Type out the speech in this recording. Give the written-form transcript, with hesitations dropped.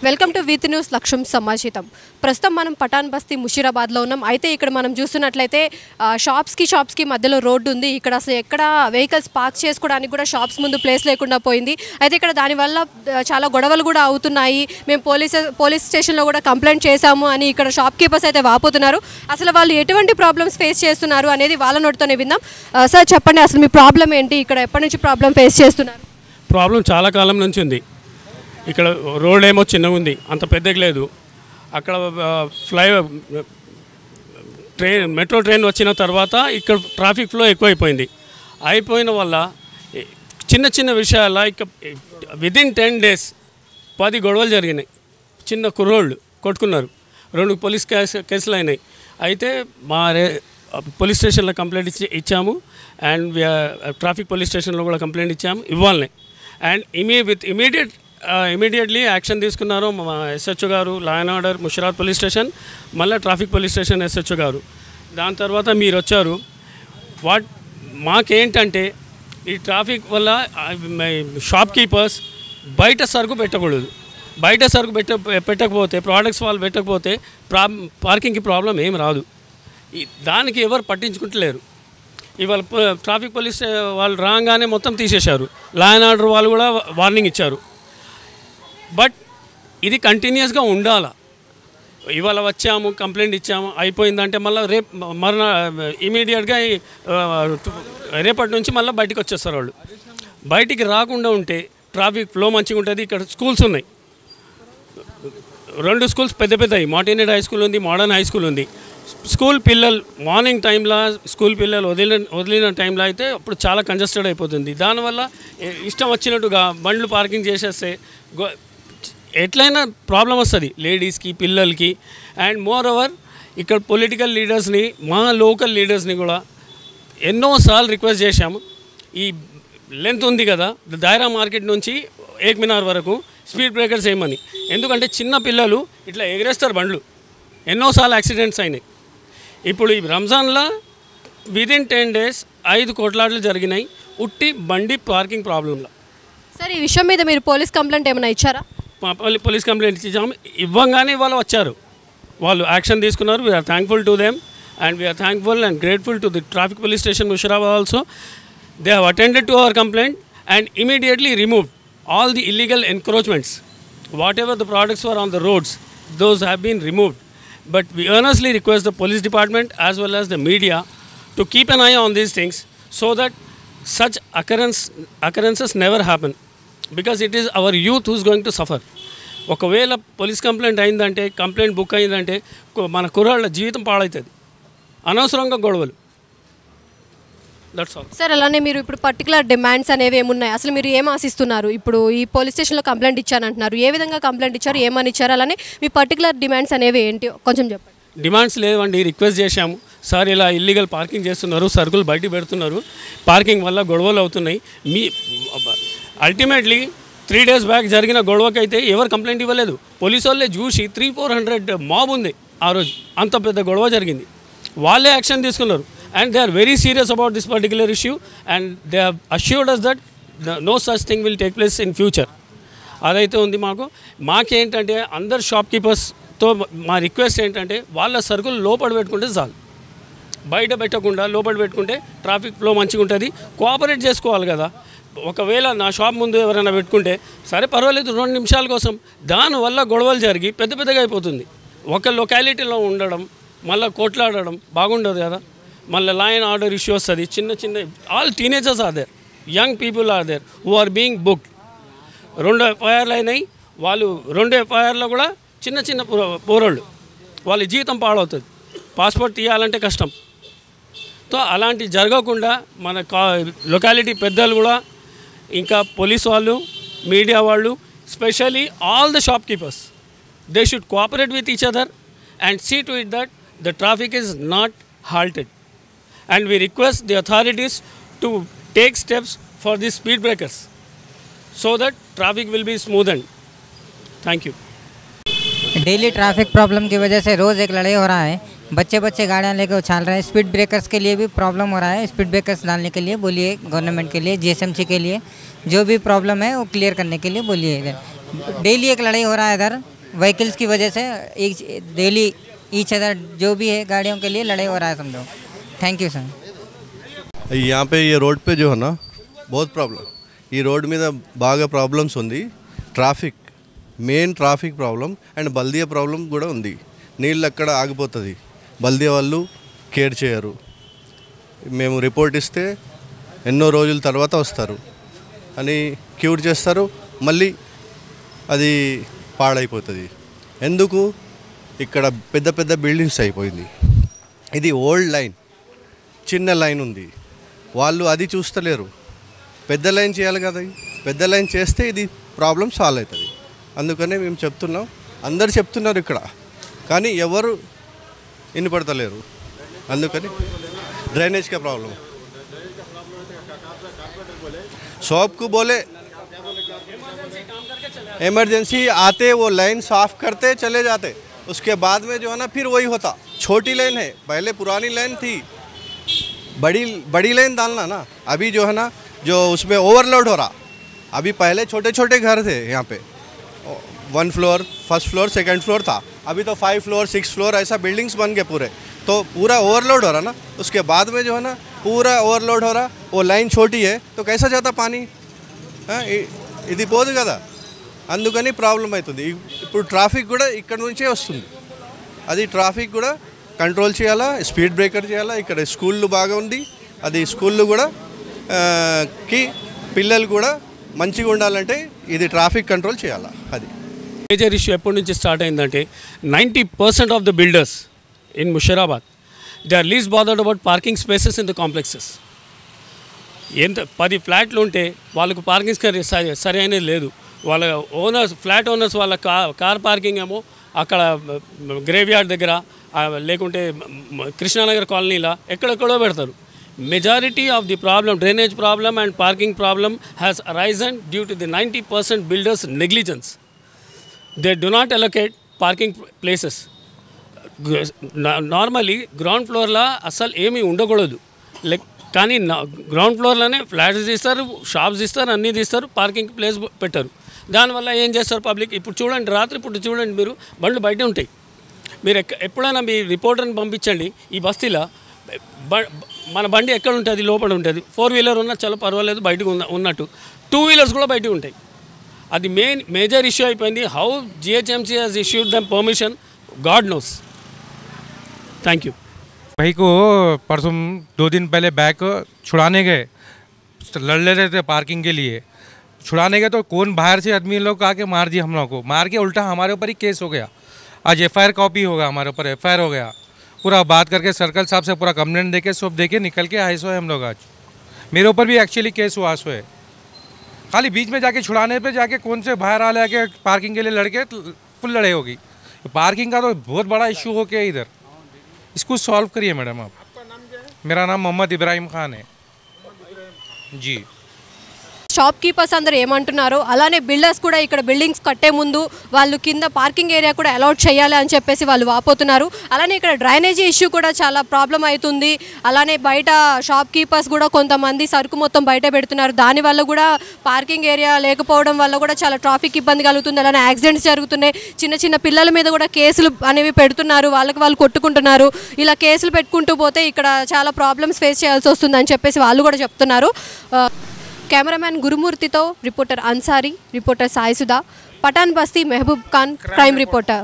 Welcome to wheat news లక్ష్యం సమాచితం. ప్రస్తుతం మనం పటాన్ బస్తీ ముషీరాబాద్లో ఉన్నాం. అయితే ఇక్కడ మనం చూస్తున్నట్లయితే షాప్స్కి మధ్యలో రోడ్డు ఉంది. ఇక్కడ అసలు ఎక్కడ వెహికల్స్ పార్క్ చేసుకోవడానికి కూడా షాప్స్ ముందు ప్లేస్ లేకుండా పోయింది. అయితే ఇక్కడ దానివల్ల చాలా గొడవలు కూడా అవుతున్నాయి. మేము పోలీస్ స్టేషన్లో కూడా కంప్లైంట్ చేశాము అని ఇక్కడ షాప్ కీపర్స్ అయితే వాపోతున్నారు. అసలు వాళ్ళు ఎటువంటి ప్రాబ్లమ్స్ ఫేస్ చేస్తున్నారు అనేది వాళ్ళ నోటితోనే విందాం. సార్ చెప్పండి, అసలు మీ ప్రాబ్లం ఏంటి? ఇక్కడ ఎప్పటి నుంచి ప్రాబ్లం ఫేస్ చేస్తున్నారు? ప్రాబ్లం చాలా కాలం నుంచి ఉంది. ఇక్కడ రోడ్ ఏమో చిన్నగా ఉంది, అంత పెద్దగా లేదు. అక్కడ మెట్రో ట్రైన్ వచ్చిన తర్వాత ఇక్కడ ట్రాఫిక్ ఫ్లో ఎక్కువైపోయింది. అయిపోయిన వల్ల చిన్న చిన్న విషయాల ఇక విదిన్ 10 days 10 గొడవలు జరిగినాయి. చిన్న కుర్రోళ్ళు కొట్టుకున్నారు, 2 పోలీస్ కేసులు అయినాయి. అయితే మా పోలీస్ స్టేషన్లో కంప్లైంట్ ఇచ్చాము అండ్ ట్రాఫిక్ పోలీస్ స్టేషన్లో కూడా కంప్లైంట్ ఇచ్చాము ఇవ్వాలనే. అండ్ ఇమీడియట్లీ యాక్షన్ తీసుకున్నారు మా ఎస్హెచ్ఓ గారు, law and order Musheerabad police station, మళ్ళీ ట్రాఫిక్ పోలీస్ స్టేషన్ ఎస్హెచ్ఓ గారు. దాని తర్వాత మీరు వచ్చారు. మాకేంటంటే ఈ ట్రాఫిక్ వల్ల షాప్ కీపర్స్ బయట సరుకు పెట్టకూడదు. బయట సరుకు పెట్టకపోతే ప్రోడక్ట్స్ వాళ్ళు పెట్టకపోతే పార్కింగ్కి ప్రాబ్లం ఏం రాదు. దానికి ఎవరు పట్టించుకుంటలేరు. ఇవాళ ట్రాఫిక్ పోలీస్ వాళ్ళు రాగానే మొత్తం తీసేశారు. లా అండ్ ఆర్డర్ వాళ్ళు కూడా వార్నింగ్ ఇచ్చారు. బట్ ఇది కంటిన్యూస్గా ఉండాలా. ఇవాళ వచ్చాము, కంప్లైంట్ ఇచ్చాము, అయిపోయిందంటే మళ్ళీ ఇమీడియట్గా రేపటి నుంచి మళ్ళీ బయటికి వచ్చేస్తారు వాళ్ళు. బయటికి రాకుండా ఉంటే ట్రాఫిక్ ఫ్లో మంచిగా ఉంటుంది. ఇక్కడ స్కూల్స్ ఉన్నాయి, 2 స్కూల్స్ పెద్దవి. మార్టినేట్ హై స్కూల్ ఉంది, మోడర్న్ హై స్కూల్ ఉంది. స్కూల్ పిల్లలు మార్నింగ్ టైంలో స్కూల్ పిల్లలు వదిలిన టైంలో అయితే అప్పుడు చాలా కంజెస్టెడ్ అయిపోతుంది. దానివల్ల ఇష్టం వచ్చినట్టుగా బండ్లు పార్కింగ్ చేసేస్తే ఎట్లయినా ప్రాబ్లం వస్తుంది లేడీస్కి, పిల్లలకి. అండ్ మోర్ ఓవర్ ఇక్కడ పొలిటికల్ లీడర్స్ని, మా లోకల్ లీడర్స్ని కూడా ఎన్నోసార్లు రిక్వెస్ట్ చేశాము. ఈ లెంత్ ఉంది కదా దాయరా మార్కెట్ నుంచి ఏక్ మినార్ వరకు స్పీడ్ బ్రేకర్స్ వేయమని. ఎందుకంటే చిన్న పిల్లలు ఇట్లా ఎగరేస్తారు బండ్లు. ఎన్నోసార్లు యాక్సిడెంట్స్ అయినాయి. ఇప్పుడు ఈ రంజాన్లో విదిన్ 10 days 5 కొట్లాటలు జరిగినాయి ఉట్టి బండి పార్కింగ్ ప్రాబ్లంలో. సార్, ఈ విషయం మీద మీరు పోలీస్ కంప్లైంట్ ఏమైనా ఇచ్చారా? పోలీస్ కంప్లైంట్ ఇచ్చాము. ఇవ్వగానే వాళ్ళు వచ్చారు, వాళ్ళు యాక్షన్ తీసుకున్నారు. We are thankful to them and we are thankful and grateful to the traffic police station Musheerabad also. They have attended to our complaint and immediately removed all the illegal encroachments. Whatever the products were on the roads, those have been removed. But we earnestly request the police department as well as the media to keep an eye on these things so that such occurrences never happen, because it is our youth who is going to suffer. ఒకవేళ police complaint అయిందంటే, complaint book అయిందంటే మన కుర్రాళ్ళ జీవితం పాడవుతుంది. అనవసరంగా గొడవలు. That's all. Sir, అలానే మీరు ఇప్పుడు పర్టికులర్ డిమాండ్స్ అనేవి ఏమున్నాయి? అసలు మీరు ఏం ఆశిస్తున్నారు? ఇప్పుడు ఈ పోలీస్ స్టేషన్లో కంప్లైంట్ ఇచ్చానంటున్నారు, ఏ విధంగా కంప్లైంట్ ఇచ్చారు, ఏమని ఇచ్చారు, అలానే మీ పర్టికులర్ డిమాండ్స్ అనేవి ఏంటి కొంచెం చెప్పండి. డిమాండ్స్ లేవండి, రిక్వెస్ట్ చేశాము. సార్ ఇలా ఇల్లీగల్ పార్కింగ్ చేస్తున్నారు, సరుకులు బయట పెడుతున్నారు, పార్కింగ్ వల్ల గొడవలు అవుతున్నాయి. అల్టిమేట్లీ 3 days బ్యాక్ జరిగిన గొడవకైతే ఎవరు కంప్లైంట్ ఇవ్వలేదు. పోలీసు వాళ్ళే చూసి 300-400 మాబ్ ఉంది ఆ రోజు, అంత పెద్ద గొడవ జరిగింది. వాళ్ళే యాక్షన్ తీసుకున్నారు. And they are very serious about this particular issue and they have assured us that no such thing will take place in future. అదైతే ఉంది. మాకేంటంటే అందరు షాప్ కీపర్స్తో మా రిక్వెస్ట్ ఏంటంటే వాళ్ళ సరుకులు లోపల పెట్టుకుంటే చాలు, బయట పెట్టకుండా లోపల పెట్టుకుంటే ట్రాఫిక్ ఫ్లో మంచిగా ఉంటుంది. కోఆపరేట్ చేసుకోవాలి కదా. ఒకవేళ నా షాప్ ముందు ఎవరైనా పెట్టుకుంటే సరే పర్వాలేదు 2 నిమిషాల కోసం, దానివల్ల గొడవలు జరిగి పెద్దగా అయిపోతుంది. ఒక లొకాలిటీలో ఉండడం మళ్ళీ కొట్లాడడం బాగుండదు కదా. మళ్ళీ లా అండ్ ఆర్డర్ ఇష్యూ వస్తుంది. చిన్న all teenagers are there, young people are there who are being booked. 2 FIRలు అయినాయి. వాళ్ళు 2 FIRలో కూడా చిన్న పోరోళ్ళు, వాళ్ళ జీవితం పాడవుతుంది. పాస్పోర్ట్ తీయాలంటే కష్టం. సో అలాంటివి జరగకుండా మన లొకాలిటీ పెద్దలు కూడా, ఇంకా పోలీస్ వాళ్ళు, మీడియా వాళ్ళు, specially all the shop keepers, they should cooperate with each other and see to it that the traffic is not halted. And we request the authorities to take steps for these speed breakers so that traffic will be smoothened. Thank you. Daily traffic problem की वजह से रोज़ एक लड़ाई हो रहा है. बच्चे गाड़ियाँ लेकर उछाल रहे हैं. स्पीड ब्रेकर्स के लिए भी प्रॉब्लम हो रहा है. स्पीड ब्रेकर्स डालने के लिए बोलिए गवर्नमेंट के लिए, GSMC के लिए जो भी प्रॉब्लम है वो क्लियर करने के लिए बोलिए. इधर डेली एक लड़ाई हो रहा है इधर व्हीकल्स की वजह से एक डेली ईच अदर जो भी है गाड़ियों के लिए लड़ाई हो रहा है समझो। Thank you sir. यहाँ पे ये रोड पे जो है ना बहुत प्रॉब्लम, ఈ రోడ్ మీద బాగా ప్రాబ్లమ్స్ ఉంది. Traffic main traffic problem and బల్దియా ప్రాబ్లం కూడా ఉంది. నీళ్ళు అక్కడ ఆగిపోతుంది, బల్దియా వాళ్ళు కేర్ చేయరు. మేము రిపోర్ట్ ఇస్తే ఎన్నో రోజుల తర్వాత వస్తారు అని క్యూర్ చేస్తారు, మళ్ళీ అది పాడైపోతుంది. ఎందుకు ఇక్కడ పెద్ద పెద్ద బిల్డింగ్స్ అయిపోయింది. ఇది ఓల్డ్ లైన్, చిన్న లైన్ ఉంది, వాళ్ళు అది చూస్తలేరు. పెద్ద లైన్ చేయాలి కదా, పెద్ద లైన్ చేస్తే ఇది ప్రాబ్లం సాల్వ్ అవుతుంది. అందుకనే మేము చెప్తున్నాం, అందరు చెప్తున్నారు ఇక్కడ, కానీ ఎవరు వినపడతలేరు. అందుకని ड्रेनेज का प्रॉब्लम शॉप को बोले इमरजेंसी आते वो लाइन साफ करते चले जाते, उसके बाद में जो है ना फिर वही होता. छोटी लाइन है, पहले पुरानी लाइन थी, बड़ी लाइन डालना ना. अभी जो है ना जो उसमें ओवरलोड हो रहा. अभी पहले छोटे छोटे घर थे यहाँ पे, 1 floor, first floor, second floor था. अभी तो 5 फ्लोर 6 फ्लोर ऐसा बिल्डिंग्स बन गए पूरे, तो पूरा ओवरलोड हो रहा ना. उसके बाद में जो है ना पूरा ओवरलोड हो रहा. वो लाइन छोटी है तो कैसा जाता पानी, ఇది పోదు కదా. అందుకని ప్రాబ్లం అవుతుంది. ఇప్పుడు ట్రాఫిక్ కూడా ఇక్కడ నుంచే వస్తుంది. అది ట్రాఫిక్ కూడా కంట్రోల్ చేయాలా, స్పీడ్ బ్రేకర్ చేయాలా. ఇక్కడ స్కూళ్ళు బాగా ఉంది, అది స్కూళ్ళు కూడా కి పిల్లలు కూడా మంచిగా ఉండాలంటే ఇది ట్రాఫిక్ కంట్రోల్ చేయాలా. అది మేజర్ ఇష్యూ ఎప్పటి నుంచి స్టార్ట్ అయిందంటే 90% of the builders in Mushirabad, they are least bothered about parking spaces in the complexes. ఎంత 10 ఫ్లాట్లు ఉంటే వాళ్ళకు పార్కింగ్ సరైనది లేదు. వాళ్ళ ఓనర్స్, ఫ్లాట్ ఓనర్స్ వాళ్ళ కార్ పార్కింగ్ ఏమో అక్కడ గ్రేవ్ యార్డ్ దగ్గర, లేకుంటే కృష్ణానగర్ కాలనీలా ఎక్కడెక్కడో పెడతారు. Majority of the problem, drainage problem and parking problem has arisen due to the 90% builders negligence. They do not allocate parking places. Normally ground ఫ్లోర్లో అస్సలు ఏమీ ఉండకూడదు, కానీ గ్రౌండ్ ఫ్లోర్లోనే ఫ్లాట్స్ తీస్తారు, షాప్స్ తీస్తారు, అన్నీ తీస్తారు, పార్కింగ్ ప్లేస్ పెట్టారు. దానివల్ల ఏం చేస్తారు పబ్లిక్? ఇప్పుడు చూడండి, రాత్రి ఇప్పుడు చూడండి, మీరు బండ్లు బయట ఉంటాయి. మీరు ఎప్పుడైనా మీ రిపోర్టర్ని పంపించండి, ఈ బస్తీలో మన బండి ఎక్కడ ఉంటుంది, లోపల ఉంటుంది. 4 వీలర్ ఉన్నా చాలా పర్వాలేదు, బయటకు ఉన్నట్టు 2 వీలర్స్ కూడా బయటకు ఉంటాయి. అది మేజర్ ఇష్యూ అయిపోయింది. How GHMC has issued them permission, God knows. Thank you. भाई को परसों 2 दिन पहले बैग छुड़ाने गए, लड़ ले रहे थे पार्किंग के लिए. छुड़ाने गए तो कौन बाहर से आदमी लोग आके मार दिए हम लोग को, मार के उल्टा हमारे ऊपर ही केस हो गया. आज FIR कॉपी होगा, हमारे ऊपर FIR हो गया. पूरा बात करके सर्कल साहब से पूरा कंप्लेंट देके सब देके निकल के आए सो है हम लोग. आज मेरे ऊपर भी एक्चुअली केस हुआ सो है. खाली बीच में जाके छुड़ाने पे जाके कौन से बाहर आ आके पार्किंग के लिए लड़के फुल लड़ाई होगी. पार्किंग का तो बहुत बड़ा इशू हो गया इधर, इसको सॉल्व करिए मैडम आप. आपका नाम क्या है? मेरा नाम मोहम्मद इब्राहिम खान है जी. షాప్ కీపర్స్ అందరూ ఏమంటున్నారు, అలానే బిల్డర్స్ కూడా ఇక్కడ బిల్డింగ్స్ కట్టే ముందు వాళ్ళు కింద పార్కింగ్ ఏరియా కూడా అలౌట్ చేయాలి అని చెప్పేసి వాళ్ళు వాపోతున్నారు. అలానే ఇక్కడ డ్రైనేజీ ఇష్యూ కూడా చాలా ప్రాబ్లం అవుతుంది. అలానే బయట షాప్ కీపర్స్ కూడా కొంతమంది సరుకు మొత్తం బయట పెడుతున్నారు. దానివల్ల కూడా పార్కింగ్ ఏరియా లేకపోవడం వల్ల కూడా చాలా ట్రాఫిక్ ఇబ్బంది కలుగుతుంది. అలానే యాక్సిడెంట్స్ జరుగుతున్నాయి. చిన్న చిన్న పిల్లల మీద కూడా కేసులు అనేవి పెడుతున్నారు, వాళ్ళకి వాళ్ళు కొట్టుకుంటున్నారు. ఇలా కేసులు పెట్టుకుంటూ పోతే ఇక్కడ చాలా ప్రాబ్లమ్స్ ఫేస్ చేయాల్సి వస్తుంది అని చెప్పేసి వాళ్ళు కూడా చెప్తున్నారు. కెమెరామ్యాన్ గురుమూర్తితో reporter Ansari, reporter Saisudha, Pathan Basti, Mahbub Khan, crime reporter.